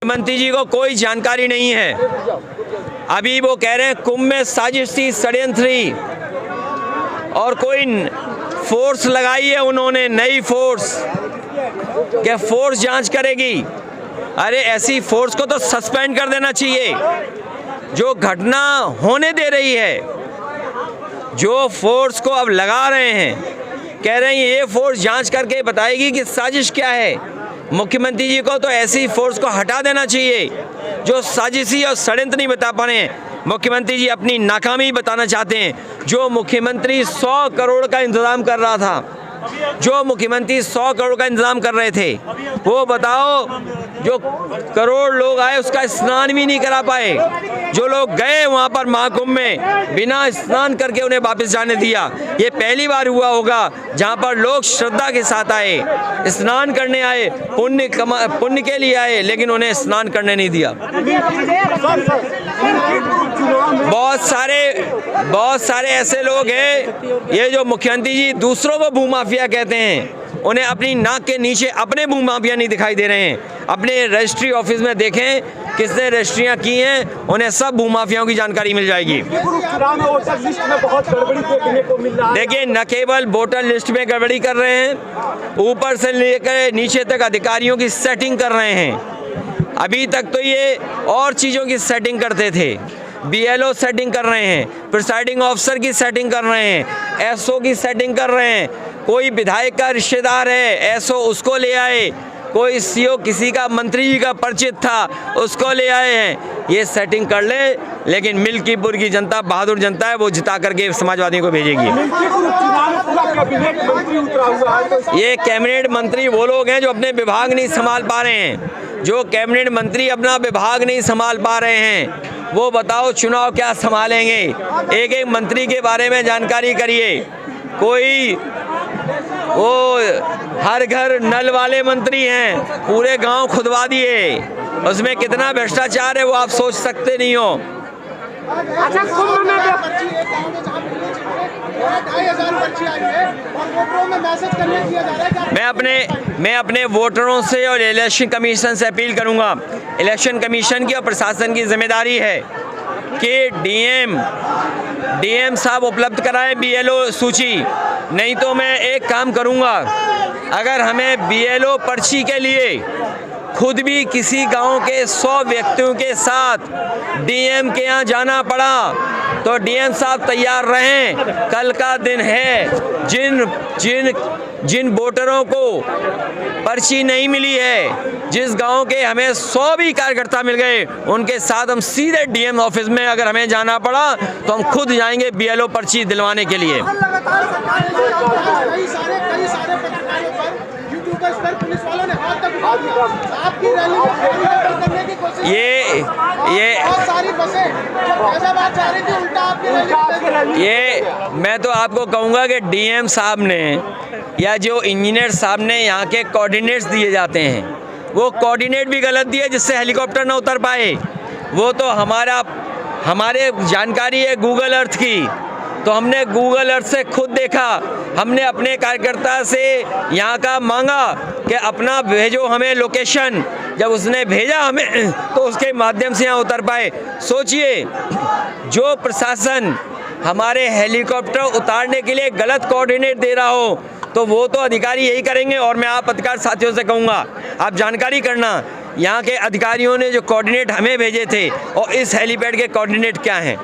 मंत्री जी को कोई जानकारी नहीं है। अभी वो कह रहे हैं कुंभ में साजिश थी, षड्यंत्र थी और कोई फोर्स लगाई है उन्होंने, नई फोर्स। क्या फोर्स जांच करेगी? अरे ऐसी फोर्स को तो सस्पेंड कर देना चाहिए जो घटना होने दे रही है। जो फोर्स को अब लगा रहे हैं, कह रहे हैं ये फोर्स जांच करके बताएगी कि साजिश क्या है। मुख्यमंत्री जी को तो ऐसी फोर्स को हटा देना चाहिए जो साजिशी और षड्यंत्र नहीं बता पा रहे हैं। मुख्यमंत्री जी अपनी नाकामी बताना चाहते हैं। जो मुख्यमंत्री 100 करोड़ का इंतजाम कर रहा था, जो मुख्यमंत्री 100 करोड़ का इंतजाम कर रहे थे, वो बताओ जो करोड़ लोग आए उसका स्नान भी नहीं करा पाए। जो लोग गए वहाँ पर महाकुंभ में बिना स्नान करके उन्हें वापस जाने दिया। ये पहली बार हुआ होगा जहाँ पर लोग श्रद्धा के साथ आए, स्नान करने आए, पुण्य के लिए आए, लेकिन उन्हें स्नान करने नहीं दिया। बहुत सारे ऐसे लोग हैं, ये जो मुख्यमंत्री जी दूसरों को भूमाफिया कहते हैं, उन्हें अपनी नाक के नीचे अपने भूमाफिया नहीं दिखाई दे रहे हैं। अपने रजिस्ट्री ऑफिस में देखें किसने रजिस्ट्रियां की हैं, उन्हें सब भूमाफियाओं की जानकारी मिल जाएगी। देखिए, न केवल वोटर लिस्ट में गड़बड़ी कर रहे हैं, ऊपर से लेकर नीचे तक अधिकारियों की सेटिंग कर रहे हैं। अभी तक तो ये और चीज़ों की सेटिंग करते थे। BLO सेटिंग कर रहे हैं, प्रिसाइडिंग ऑफिसर की सेटिंग कर रहे हैं, SO की सेटिंग कर रहे हैं। कोई विधायक का रिश्तेदार है, SO उसको ले आए। कोई CO किसी का मंत्री जी का परिचित था, उसको ले आए हैं। ये सेटिंग कर ले, लेकिन मिल्कीपुर की जनता बहादुर जनता है, वो जिता करके समाजवादियों को भेजेगी। ये कैबिनेट मंत्री वो लोग हैं जो अपने विभाग नहीं संभाल पा रहे हैं। जो कैबिनेट मंत्री अपना विभाग नहीं संभाल पा रहे हैं, वो बताओ चुनाव क्या संभालेंगे। एक एक मंत्री के बारे में जानकारी करिए। कोई वो हर घर नल वाले मंत्री हैं, पूरे गांव खुदवा दिए, उसमें कितना भ्रष्टाचार है वो आप सोच सकते नहीं हो। मैं अपने वोटरों से और इलेक्शन कमीशन से अपील करूंगा। इलेक्शन कमीशन की और प्रशासन की जिम्मेदारी है कि डीएम साहब उपलब्ध कराएं BLO सूची। नहीं तो मैं एक काम करूंगा, अगर हमें BLO पर्ची के लिए खुद भी किसी गांव के 100 व्यक्तियों के साथ DM के यहाँ जाना पड़ा, तो DM साहब तैयार रहें। कल का दिन है, जिन वोटरों को पर्ची नहीं मिली है, जिस गांव के हमें 100 भी कार्यकर्ता मिल गए, उनके साथ हम सीधे DM ऑफिस में अगर हमें जाना पड़ा तो हम खुद जाएंगे BLO पर्ची दिलवाने के लिए। ये मैं तो आपको कहूँगा कि DM साहब ने या जो इंजीनियर साहब ने यहाँ के कोऑर्डिनेट्स दिए जाते हैं, वो कोऑर्डिनेट भी गलत दिए जिससे हेलीकॉप्टर ना उतर पाए। वो तो हमारे जानकारी है गूगल अर्थ की, तो हमने गूगल अर्थ से खुद देखा। हमने अपने कार्यकर्ता से यहाँ का मांगा कि अपना भेजो हमें लोकेशन। जब उसने भेजा हमें, तो उसके माध्यम से यहाँ उतर पाए। सोचिए, जो प्रशासन हमारे हेलीकॉप्टर उतारने के लिए गलत कोऑर्डिनेट दे रहा हो, तो वो तो अधिकारी यही करेंगे। और मैं आप पत्रकार साथियों से कहूँगा, आप जानकारी करना यहाँ के अधिकारियों ने जो कोऑर्डिनेट हमें भेजे थे और इस हेलीपैड के कोऑर्डिनेट क्या हैं।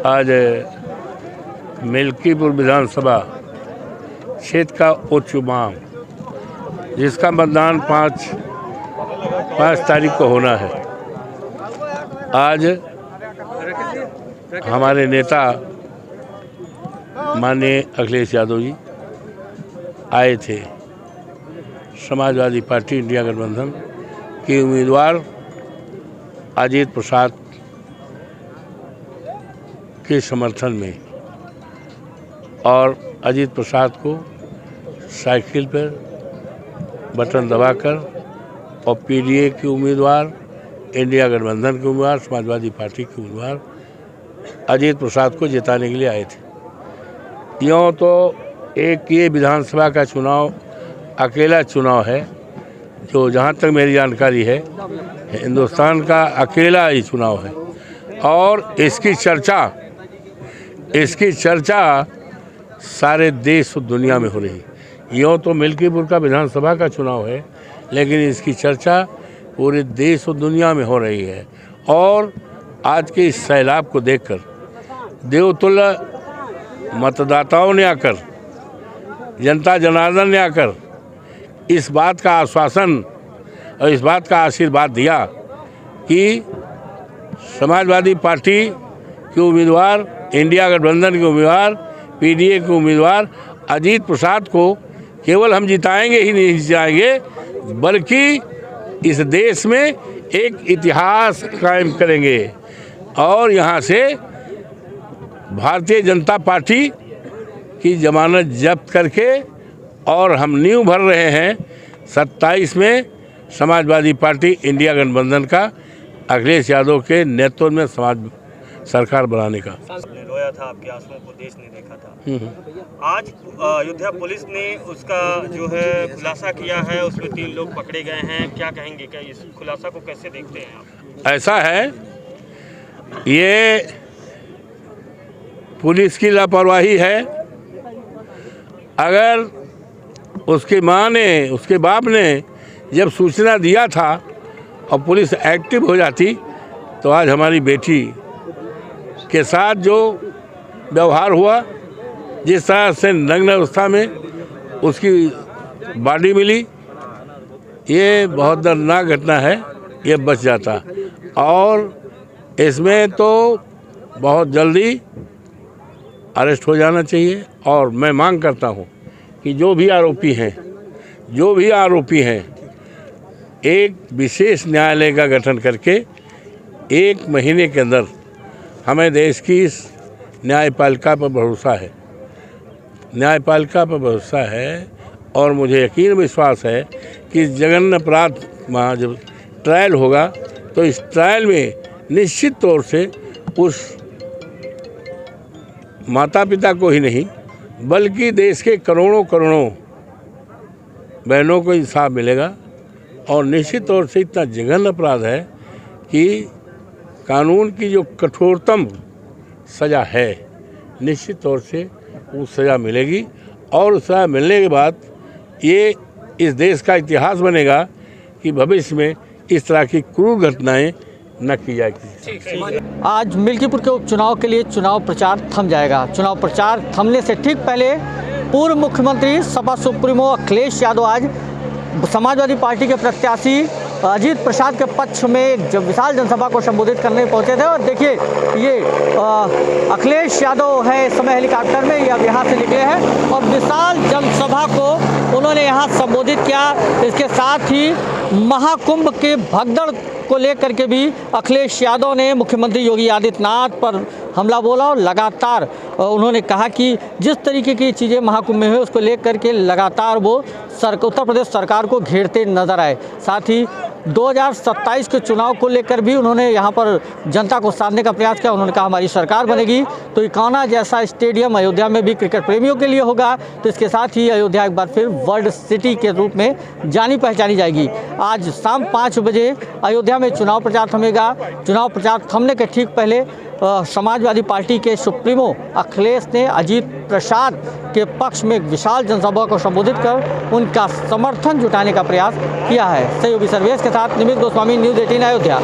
आज मिल्कीपुर विधानसभा क्षेत्र का उपचुनाव, जिसका मतदान 5 तारीख को होना है। आज हमारे नेता माननीय अखिलेश यादव जी आए थे। समाजवादी पार्टी इंडिया गठबंधन के उम्मीदवार अजीत प्रसाद के समर्थन में, और अजीत प्रसाद को साइकिल पर बटन दबाकर और PDA के उम्मीदवार, इंडिया गठबंधन के उम्मीदवार, समाजवादी पार्टी के उम्मीदवार अजीत प्रसाद को जिताने के लिए आए थे। यूँ तो एक ये विधानसभा का चुनाव अकेला चुनाव है जो जहाँ तक मेरी जानकारी है हिंदुस्तान का अकेला ही चुनाव है और इसकी चर्चा सारे देश और दुनिया में हो रही है। यूँ तो मिल्कीपुर का विधानसभा का चुनाव है, लेकिन इसकी चर्चा पूरे देश और दुनिया में हो रही है। और आज के इस सैलाब को देखकर देवतुल्य मतदाताओं ने आकर, जनता जनार्दन ने आकर इस बात का आश्वासन और इस बात का आशीर्वाद दिया कि समाजवादी पार्टी के उम्मीदवार, इंडिया गठबंधन के उम्मीदवार, पीडीए के उम्मीदवार अजीत प्रसाद को केवल हम जिताएंगे ही नहीं जिताएंगे, बल्कि इस देश में एक इतिहास कायम करेंगे और यहाँ से भारतीय जनता पार्टी की जमानत जब्त करके और हम नींव भर रहे हैं 27 में समाजवादी पार्टी इंडिया गठबंधन का अखिलेश यादव के नेतृत्व में सरकार बनाने का। रोया था, आपके आंसुओं को देश ने देखा था। आज अयोध्या पुलिस ने उसका जो है खुलासा किया है, उसमें 3 लोग पकड़े गए हैं। क्या कहेंगे, क्या इस खुलासा को कैसे देखते हैं आप? ऐसा है, ये पुलिस की लापरवाही है। अगर उसकी माँ ने, उसके बाप ने जब सूचना दिया था और पुलिस एक्टिव हो जाती तो आज हमारी बेटी के साथ जो व्यवहार हुआ, जिस तरह से नग्न अवस्था में उसकी बॉडी मिली, ये बहुत दर्दनाक घटना है। ये बच जाता और इसमें तो बहुत जल्दी अरेस्ट हो जाना चाहिए। और मैं मांग करता हूँ कि जो भी आरोपी हैं एक विशेष न्यायालय का गठन करके 1 महीने के अंदर, हमें देश की इस न्यायपालिका पर भरोसा है और मुझे यकीन विश्वास है कि जघन्य अपराध में जब ट्रायल होगा तो इस ट्रायल में निश्चित तौर से उस माता पिता को ही नहीं बल्कि देश के करोड़ों बहनों को इंसाफ मिलेगा। और निश्चित तौर से इतना जघन्य अपराध है कि कानून की जो कठोरतम सज़ा है, निश्चित तौर से वो सज़ा मिलेगी और उस सज़ा मिलने के बाद ये इस देश का इतिहास बनेगा कि भविष्य में इस तरह की क्रूर घटनाएं न की जाएगी। आज मिल्कीपुर के उपचुनाव के लिए चुनाव प्रचार थम जाएगा। चुनाव प्रचार थमने से ठीक पहले पूर्व मुख्यमंत्री सपा सुप्रीमो अखिलेश यादव आज समाजवादी पार्टी के प्रत्याशी अजीत प्रसाद के पक्ष में एक विशाल जनसभा को संबोधित करने पहुंचे थे। और देखिए, ये अखिलेश यादव है इस समय हेलीकॉप्टर में, ये अब यहाँ से निकले हैं और विशाल जनसभा को उन्होंने यहाँ संबोधित किया। इसके साथ ही महाकुंभ के भगदड़ को लेकर के भी अखिलेश यादव ने मुख्यमंत्री योगी आदित्यनाथ पर हमला बोला और लगातार उन्होंने कहा कि जिस तरीके की चीज़ें महाकुंभ में हुई उसको लेकर के लगातार वो उत्तर प्रदेश सरकार को घेरते नजर आए। साथ ही 2027 के चुनाव को लेकर भी उन्होंने यहाँ पर जनता को साधने का प्रयास किया। उन्होंने कहा हमारी सरकार बनेगी तो इकाना जैसा स्टेडियम अयोध्या में भी क्रिकेट प्रेमियों के लिए होगा, तो इसके साथ ही अयोध्या एक बार फिर वर्ल्ड सिटी के रूप में जानी पहचानी जाएगी। आज शाम 5 बजे अयोध्या में चुनाव प्रचार थमेगा। चुनाव प्रचार थमने के ठीक पहले समाजवादी पार्टी के सुप्रीमो अखिलेश ने अजीत प्रसाद के पक्ष में एक विशाल जनसभा को संबोधित कर उनका समर्थन जुटाने का प्रयास किया है। सहयोगी सर्वेश के साथ निमित गोस्वामी, न्यूज़ 18 अयोध्या।